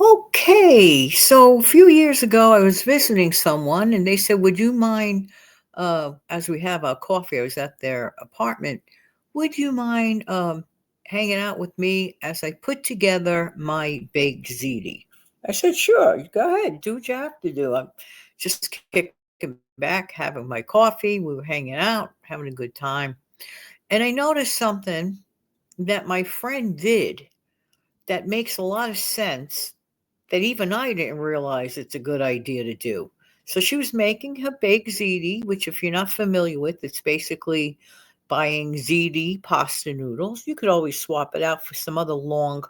Okay, so a few years ago, I was visiting someone and they said, would you mind, as we have our coffee, I was at their apartment, would you mind hanging out with me as I put together my baked ziti? I said, sure, go ahead, do what you have to do. I'm just kicking back, having my coffee. We were hanging out, having a good time. And I noticed something that my friend did that makes a lot of sense that even I didn't realize it's a good idea to do. So she was making her baked ziti, which, if you're not familiar with, it's basically buying ziti pasta noodles. You could always swap it out for some other long,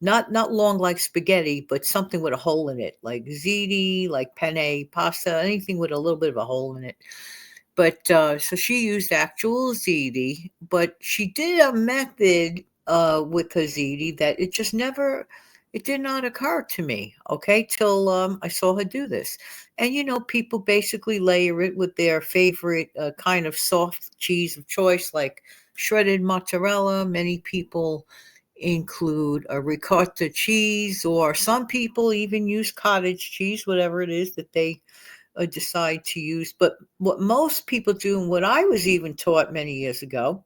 not long like spaghetti, but something with a hole in it, like ziti, like penne pasta, anything with a little bit of a hole in it. But so she used actual ziti, but she did a method with her ziti that it did not occur to me, okay, till I saw her do this. And people basically layer it with their favorite kind of soft cheese of choice, like shredded mozzarella. Many people include a ricotta cheese, or some people even use cottage cheese, whatever it is that they decide to use. But what most people do, and what I was even taught many years ago,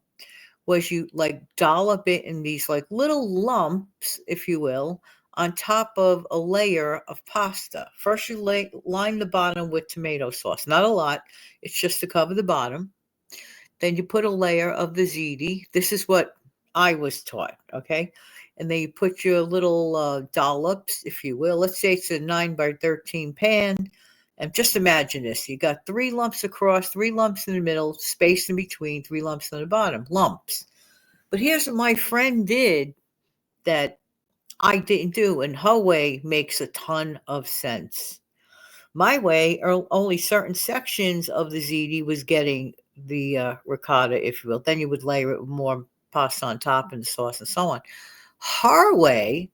was you like dollop it in these like little lumps, if you will, on top of a layer of pasta. First, you line the bottom with tomato sauce, not a lot, it's just to cover the bottom. Then you put a layer of the ziti. This is what I was taught, okay? And then you put your little dollops, if you will. Let's say it's a 9 by 13 pan. And just imagine this. You got three lumps across, three lumps in the middle, space in between, three lumps on the bottom. Lumps. But here's what my friend did that I didn't do, and her way makes a ton of sense. My way, only certain sections of the ziti was getting the ricotta, if you will. Then you would layer it with more pasta on top and the sauce and so on. Her way,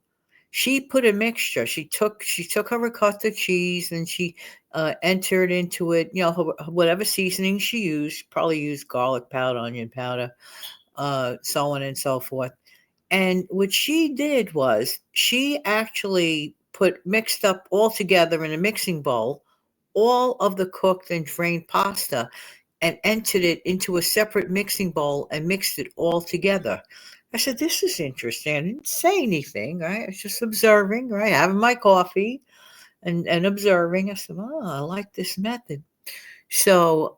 she put a mixture. She took her ricotta cheese and she entered into it, whatever seasoning she used. Probably used garlic powder, onion powder, so on and so forth. And what she did was she actually mixed up all together in a mixing bowl all of the cooked and drained pasta and entered it into a separate mixing bowl and mixed it all together. I said, this is interesting. I didn't say anything, right? I was just observing, right? Having my coffee and observing. I said, oh, I like this method. So,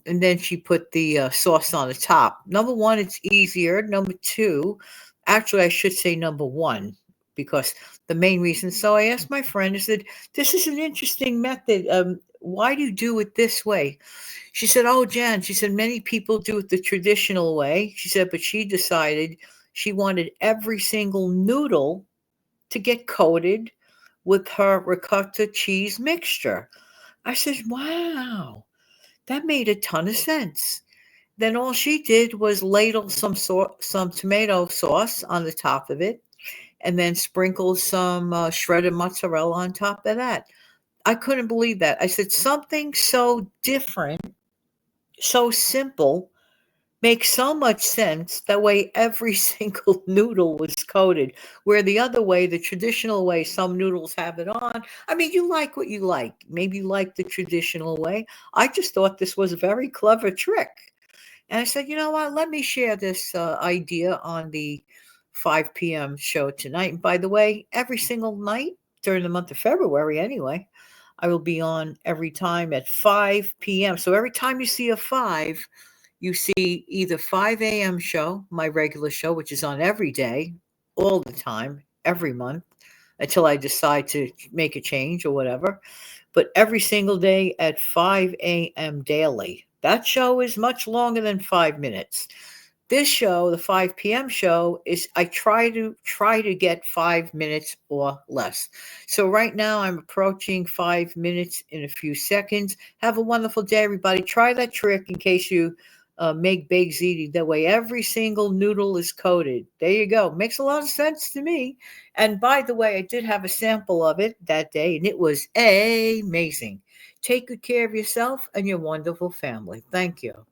and then she put the sauce on the top. Number one, it's easier. Number two, actually, I should say number one, because the main reason. So I asked my friend, I said, this is an interesting method. Why do you do it this way? She said, oh, Jan, she said, many people do it the traditional way. She said, but she decided she wanted every single noodle to get coated with her ricotta cheese mixture. I said, wow. That made a ton of sense. Then all she did was ladle some tomato sauce on the top of it, and then sprinkle some shredded mozzarella on top of that. I couldn't believe that. I said something so different, so simple, makes so much sense. That way, every single noodle was coated. Where the other way, the traditional way, some noodles have it on. I mean, you like what you like. Maybe you like the traditional way. I just thought this was a very clever trick. And I said, you know what? Let me share this idea on the 5 p.m. show tonight. And by the way, every single night during the month of February, anyway, I will be on every time at 5 p.m. So every time you see a 5, you see either 5 a.m. show, my regular show, which is on every day, all the time, every month, until I decide to make a change or whatever. But every single day at 5 a.m. daily. That show is much longer than 5 minutes. This show, the 5 p.m. show, is I try to get 5 minutes or less. So right now I'm approaching 5 minutes in a few seconds. Have a wonderful day, everybody. Try that trick in case you make baked ziti. That way, every single noodle is coated. There you go. Makes a lot of sense to me. And by the way, I did have a sample of it that day, and it was amazing. Take good care of yourself and your wonderful family. Thank you.